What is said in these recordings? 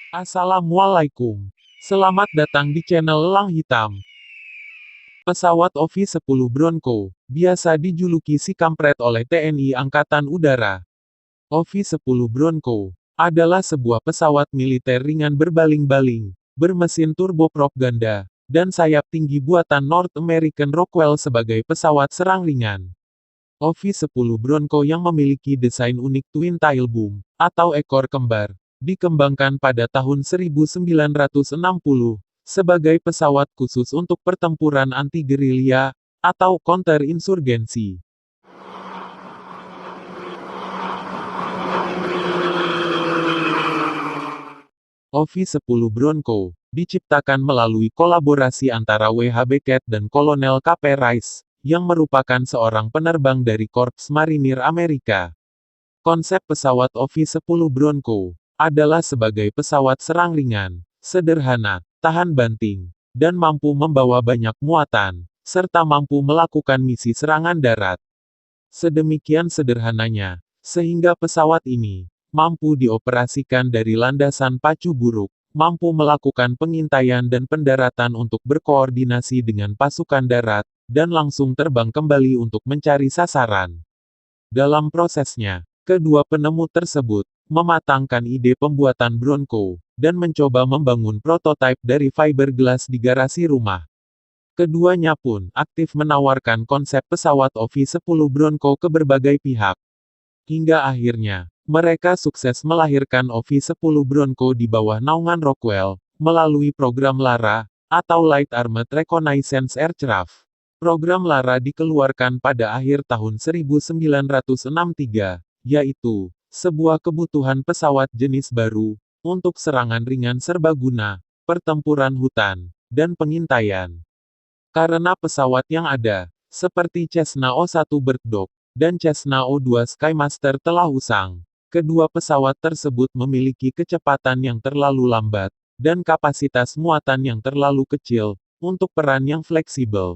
Assalamualaikum. Selamat datang di channel Elang Hitam. Pesawat OV-10 Bronco, biasa dijuluki si kampret oleh TNI Angkatan Udara. OV-10 Bronco adalah sebuah pesawat militer ringan berbaling-baling, bermesin turboprop ganda, dan sayap tinggi buatan North American Rockwell sebagai pesawat serang ringan. OV-10 Bronco yang memiliki desain unik twin tail boom, atau ekor kembar, dikembangkan pada tahun 1960, sebagai pesawat khusus untuk pertempuran anti-gerilya, atau counterinsurgency. OV-10 Bronco diciptakan melalui kolaborasi antara W.H. Beckett dan Kolonel K.P. Rice, yang merupakan seorang penerbang dari Korps Marinir Amerika. Konsep pesawat OV-10 Bronco adalah sebagai pesawat serang ringan, sederhana, tahan banting, dan mampu membawa banyak muatan, serta mampu melakukan misi serangan darat. Sedemikian sederhananya, sehingga pesawat ini mampu dioperasikan dari landasan pacu buruk, mampu melakukan pengintaian dan pendaratan untuk berkoordinasi dengan pasukan darat, dan langsung terbang kembali untuk mencari sasaran. Dalam prosesnya, kedua penemu tersebut mematangkan ide pembuatan Bronco, dan mencoba membangun prototipe dari fiberglass di garasi rumah. Keduanya pun aktif menawarkan konsep pesawat OV-10 Bronco ke berbagai pihak. Hingga akhirnya, mereka sukses melahirkan OV-10 Bronco di bawah naungan Rockwell, melalui program LARA, atau Light Armored Reconnaissance Aircraft. Program LARA dikeluarkan pada akhir tahun 1963, yaitu sebuah kebutuhan pesawat jenis baru, untuk serangan ringan serbaguna, pertempuran hutan, dan pengintaian. Karena pesawat yang ada, seperti Cessna O1 Bird Dog, dan Cessna O2 Skymaster telah usang, kedua pesawat tersebut memiliki kecepatan yang terlalu lambat, dan kapasitas muatan yang terlalu kecil, untuk peran yang fleksibel.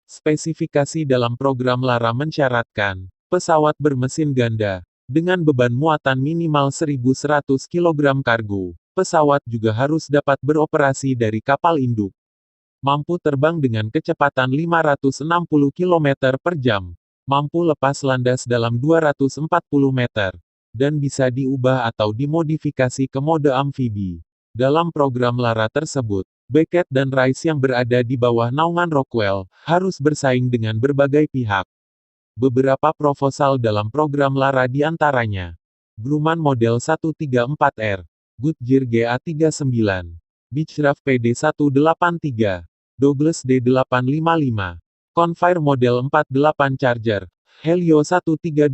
Spesifikasi dalam program LARA mensyaratkan, pesawat bermesin ganda, dengan beban muatan minimal 1.100 kg kargo. Pesawat juga harus dapat beroperasi dari kapal induk. Mampu terbang dengan kecepatan 560 km per jam. Mampu lepas landas dalam 240 meter. Dan bisa diubah atau dimodifikasi ke mode amfibi. Dalam program LARA tersebut, Beckett dan Rice yang berada di bawah naungan Rockwell, harus bersaing dengan berbagai pihak. Beberapa proposal dalam program LARA di antaranya. Grumman Model 134R, Goodyear GA39, Beechcraft PD183, Douglas D855, Convair Model 48 Charger, Helio 1320,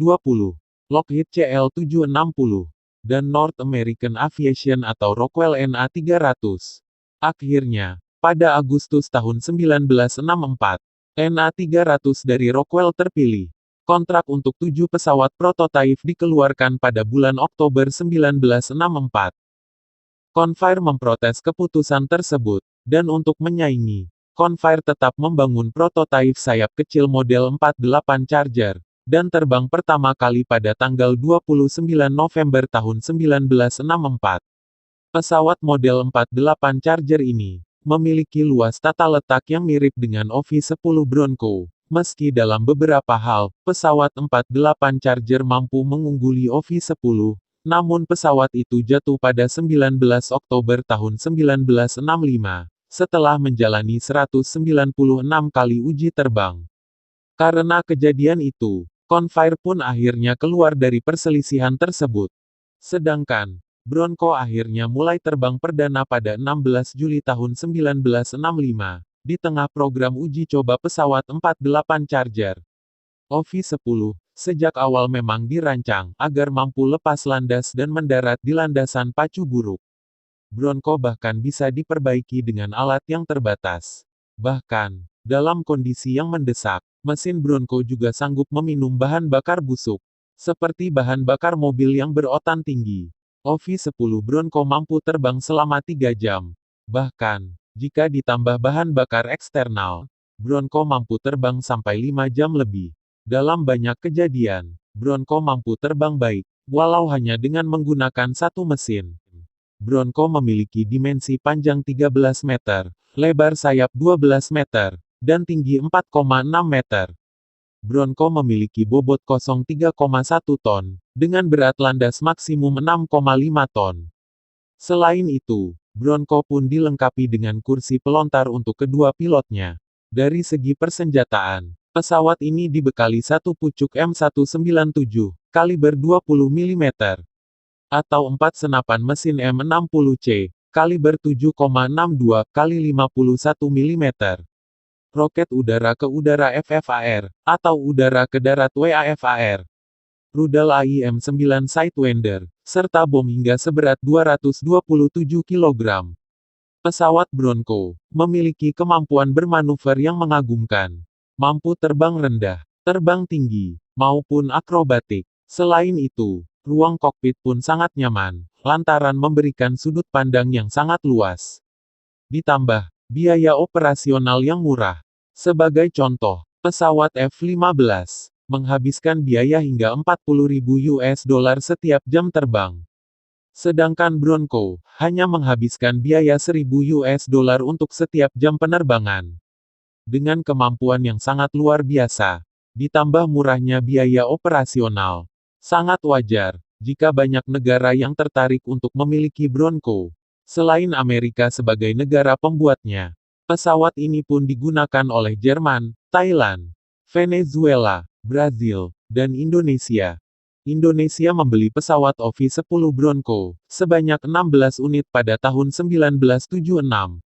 Lockheed CL760, dan North American Aviation atau Rockwell NA300. Akhirnya, pada Agustus tahun 1964, NA300 dari Rockwell terpilih. Kontrak untuk 7 pesawat prototipe dikeluarkan pada bulan Oktober 1964. Convair memprotes keputusan tersebut, dan untuk menyaingi, Convair tetap membangun prototipe sayap kecil model 48 Charger, dan terbang pertama kali pada tanggal 29 November tahun 1964. Pesawat model 48 Charger ini memiliki luas tata letak yang mirip dengan OV-10 Bronco. Meski dalam beberapa hal, pesawat 48 Charger mampu mengungguli OV-10, namun pesawat itu jatuh pada 19 Oktober tahun 1965, setelah menjalani 196 kali uji terbang. Karena kejadian itu, Convair pun akhirnya keluar dari perselisihan tersebut. Sedangkan, Bronco akhirnya mulai terbang perdana pada 16 Juli tahun 1965, di tengah program uji coba pesawat 48 Charger. OV-10, sejak awal memang dirancang, agar mampu lepas landas dan mendarat di landasan pacu buruk. Bronco bahkan bisa diperbaiki dengan alat yang terbatas. Bahkan, dalam kondisi yang mendesak, mesin Bronco juga sanggup meminum bahan bakar busuk, seperti bahan bakar mobil yang berotan tinggi. OV-10 Bronco mampu terbang selama 3 jam. Bahkan, jika ditambah bahan bakar eksternal, Bronco mampu terbang sampai 5 jam lebih. Dalam banyak kejadian, Bronco mampu terbang baik, walau hanya dengan menggunakan satu mesin. Bronco memiliki dimensi panjang 13 meter, lebar sayap 12 meter, dan tinggi 4,6 meter. Bronco memiliki bobot kosong 3,1 ton, dengan berat landas maksimum 6,5 ton. Selain itu, Bronco pun dilengkapi dengan kursi pelontar untuk kedua pilotnya. Dari segi persenjataan, pesawat ini dibekali satu pucuk M197, kaliber 20 mm, atau 4 senapan mesin M60C, kaliber 7,62 x 51 mm. Roket udara ke udara FFAR, atau udara ke darat WAFAR. Rudal AIM-9 Sidewinder, serta bom hingga seberat 227 kg. Pesawat Bronco memiliki kemampuan bermanuver yang mengagumkan. Mampu terbang rendah, terbang tinggi, maupun akrobatik. Selain itu, ruang kokpit pun sangat nyaman, lantaran memberikan sudut pandang yang sangat luas. Ditambah, biaya operasional yang murah. Sebagai contoh, pesawat F-15 menghabiskan biaya hingga 40.000 US dollar setiap jam terbang. Sedangkan Bronco hanya menghabiskan biaya 1.000 US dollar untuk setiap jam penerbangan. Dengan kemampuan yang sangat luar biasa, ditambah murahnya biaya operasional, sangat wajar jika banyak negara yang tertarik untuk memiliki Bronco. Selain Amerika sebagai negara pembuatnya, pesawat ini pun digunakan oleh Jerman, Thailand, Venezuela, Brazil, dan Indonesia. Indonesia membeli pesawat OV-10 Bronco sebanyak 16 unit pada tahun 1976.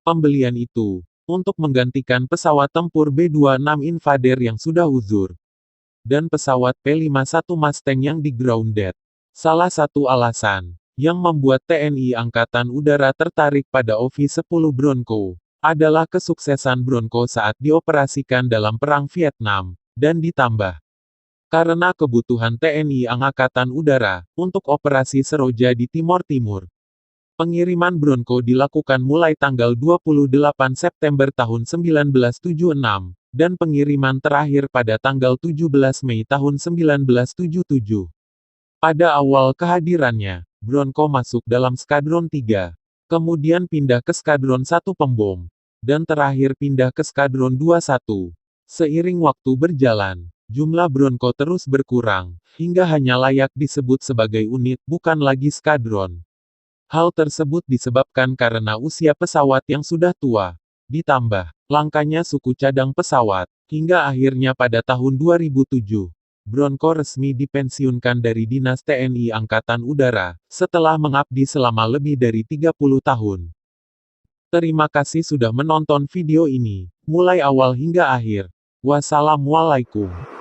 Pembelian itu untuk menggantikan pesawat tempur B-26 Invader yang sudah uzur, dan pesawat P-51 Mustang yang di-grounded. Salah satu alasan yang membuat TNI Angkatan Udara tertarik pada OV-10 Bronco adalah kesuksesan Bronco saat dioperasikan dalam Perang Vietnam, dan ditambah karena kebutuhan TNI Angkatan Udara untuk operasi Seroja di Timor Timur. Pengiriman Bronco dilakukan mulai tanggal 28 September tahun 1976, dan pengiriman terakhir pada tanggal 17 Mei tahun 1977. Pada awal kehadirannya, Bronco masuk dalam Skadron 3, kemudian pindah ke Skadron 1 pembom, dan terakhir pindah ke Skadron 21. Seiring waktu berjalan, jumlah Bronco terus berkurang, hingga hanya layak disebut sebagai unit, bukan lagi skadron. Hal tersebut disebabkan karena usia pesawat yang sudah tua, ditambah langkanya suku cadang pesawat, hingga akhirnya pada tahun 2007, Bronco resmi dipensiunkan dari Dinas TNI Angkatan Udara, setelah mengabdi selama lebih dari 30 tahun. Terima kasih sudah menonton video ini, mulai awal hingga akhir. Wassalamualaikum.